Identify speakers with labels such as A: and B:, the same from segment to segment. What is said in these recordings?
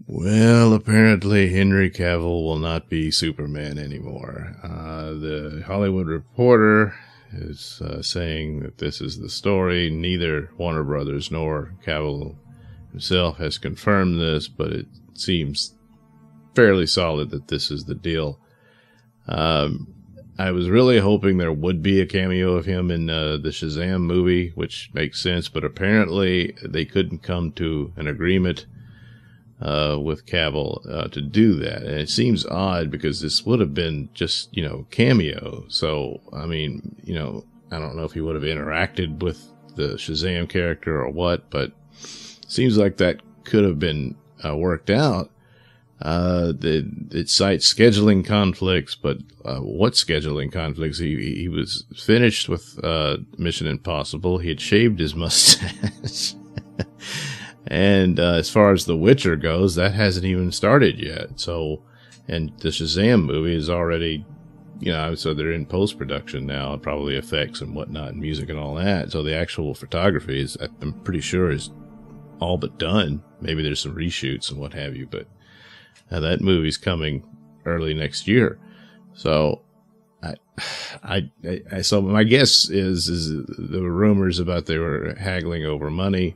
A: Well, apparently Henry Cavill will not be Superman anymore. The Hollywood Reporter is saying that this is the story. Neither Warner Brothers nor Cavill himself has confirmed this, but it seems fairly solid that this is the deal. I was really hoping there would be a cameo of him in the Shazam movie, which makes sense, but apparently they couldn't come to an agreement with Cavill to do that. And it seems odd because this would have been just, cameo. So, I mean, I don't know if he would have interacted with the Shazam character or what, but it seems like that could have been worked out. It cites scheduling conflicts, but what scheduling conflicts? He was finished with Mission Impossible. He had shaved his mustache. And as far as The Witcher goes, that hasn't even started yet. So, and the Shazam movie is already, so they're in post-production now, probably effects and whatnot, and music and all that. So the actual photography is, I'm pretty sure, is all but done. Maybe there's some reshoots and what have you, but that movie's coming early next year. So, so my guess is the rumors about they were haggling over money,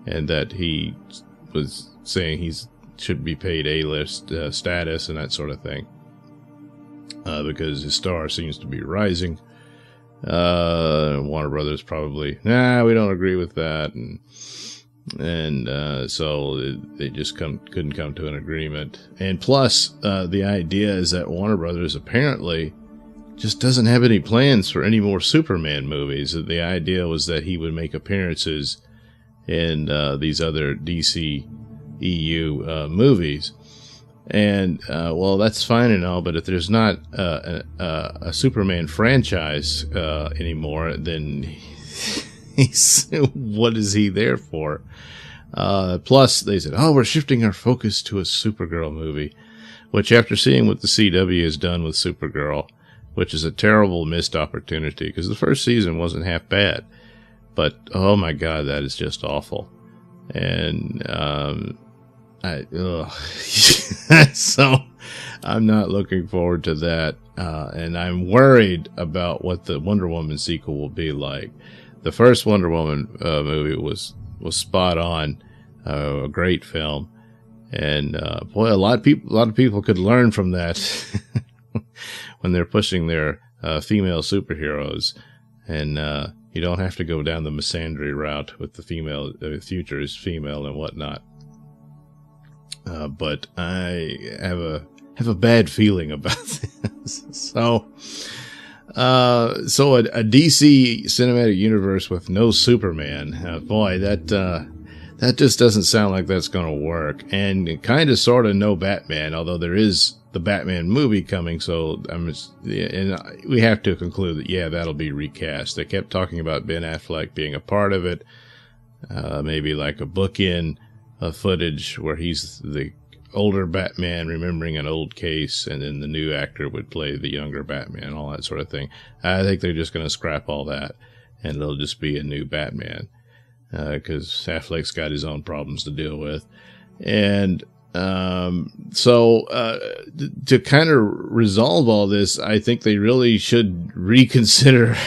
A: and that he was saying he should be paid A-list status and that sort of thing, because his star seems to be rising. Warner Brothers probably, we don't agree with that, and so they just couldn't come to an agreement. And plus, the idea is that Warner Brothers apparently just doesn't have any plans for any more Superman movies. The idea was that he would make appearances in these other DC EU movies. And, well, that's fine and all, but if there's not a Superman franchise anymore, then what is he there for? Plus, they said, we're shifting our focus to a Supergirl movie, which after seeing what the CW has done with Supergirl, which is a terrible missed opportunity, because the first season wasn't half bad. But, oh my God, that is just awful. And, so I'm not looking forward to that. And I'm worried about what the Wonder Woman sequel will be like. The first Wonder Woman movie was spot on, a great film. And, boy, a lot of people could learn from that when they're pushing their, female superheroes. And, you don't have to go down the misandry route with the female, future is female and whatnot. But I have a bad feeling about this. So a DC cinematic universe with no Superman, boy, that just doesn't sound like that's going to work. And kind of sort of no Batman, although there is the Batman movie coming, so and we have to conclude that, that'll be recast. They kept talking about Ben Affleck being a part of it, maybe like a bookend of footage where he's the older Batman remembering an old case, and then the new actor would play the younger Batman, all that sort of thing. I think they're just going to scrap all that, and it'll just be a new Batman, because Affleck's got his own problems to deal with. And so to kind of resolve all this, I think they really should reconsider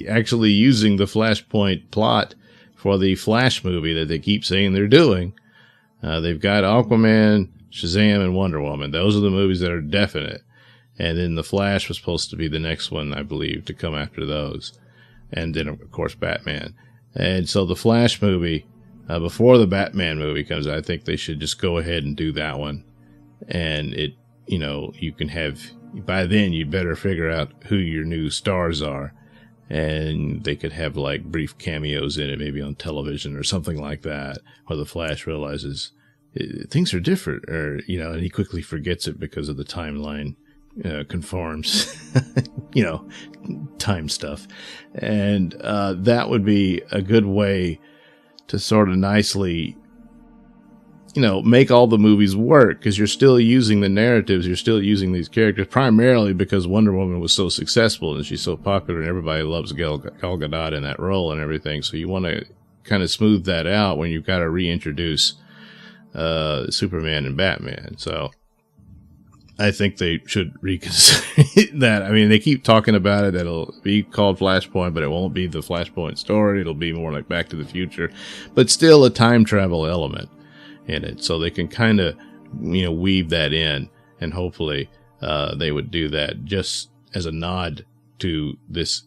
A: actually using the Flashpoint plot for the Flash movie that they keep saying they're doing. They've got Aquaman, Shazam, and Wonder Woman. Those are the movies that are definite. And then the Flash was supposed to be the next one, I believe, to come after those. And then, of course, Batman. And so the Flash movie, before the Batman movie comes out, I think they should just go ahead and do that one. And you can have, by then you'd better figure out who your new stars are. And they could have like brief cameos in it, maybe on television or something like that, where the Flash realizes things are different, or, and he quickly forgets it because of the timeline conforms, time stuff. And that would be a good way to sort of nicely, make all the movies work, because you're still using the narratives, you're still using these characters, primarily because Wonder Woman was so successful and she's so popular and everybody loves Gal Gadot in that role and everything. So you want to kind of smooth that out when you've got to reintroduce Superman and Batman. So I think they should reconsider that. I mean, they keep talking about it. It'll be called Flashpoint, but it won't be the Flashpoint story. It'll be more like Back to the Future, but still a time travel element in it. So they can kind of, weave that in, and hopefully they would do that just as a nod to this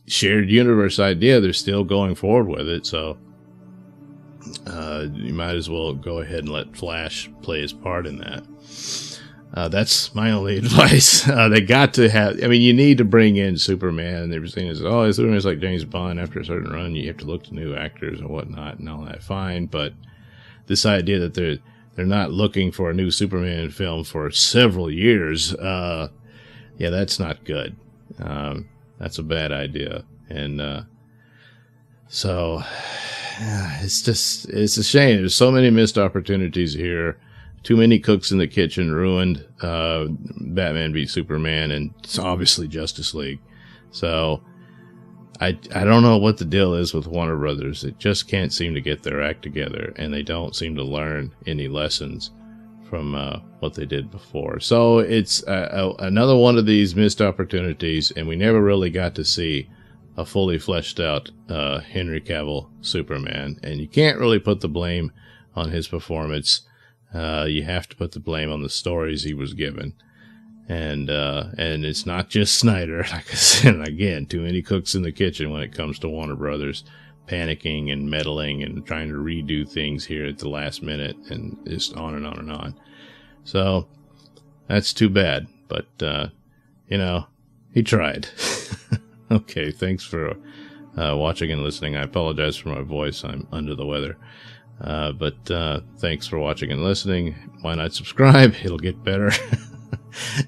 A: shared universe idea. They're still going forward with it. So you might as well go ahead and let Flash play his part in that. That's my only advice. They got to have, you need to bring in Superman. They were saying, Superman's like James Bond. After a certain run, you have to look to new actors and whatnot and all that. Fine. But this idea that they're not looking for a new Superman film for several years, that's not good. That's a bad idea. And so it's a shame. There's so many missed opportunities here. Too many cooks in the kitchen ruined Batman v Superman, and it's obviously Justice League. So I don't know what the deal is with Warner Brothers. It just can't seem to get their act together, and they don't seem to learn any lessons from what they did before. So it's another one of these missed opportunities, and we never really got to see a fully fleshed out Henry Cavill Superman. And you can't really put the blame on his performance. You have to put the blame on the stories he was given. And it's not just Snyder. Like I said, again, too many cooks in the kitchen when it comes to Warner Brothers, panicking and meddling and trying to redo things here at the last minute, and just on and on and on. So that's too bad. But, he tried. Okay, thanks for watching and listening. I apologize for my voice. I'm under the weather. But thanks for watching and listening. Why not subscribe? It'll get better.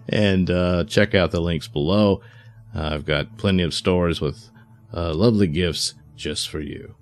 A: And check out the links below. I've got plenty of stores with lovely gifts just for you.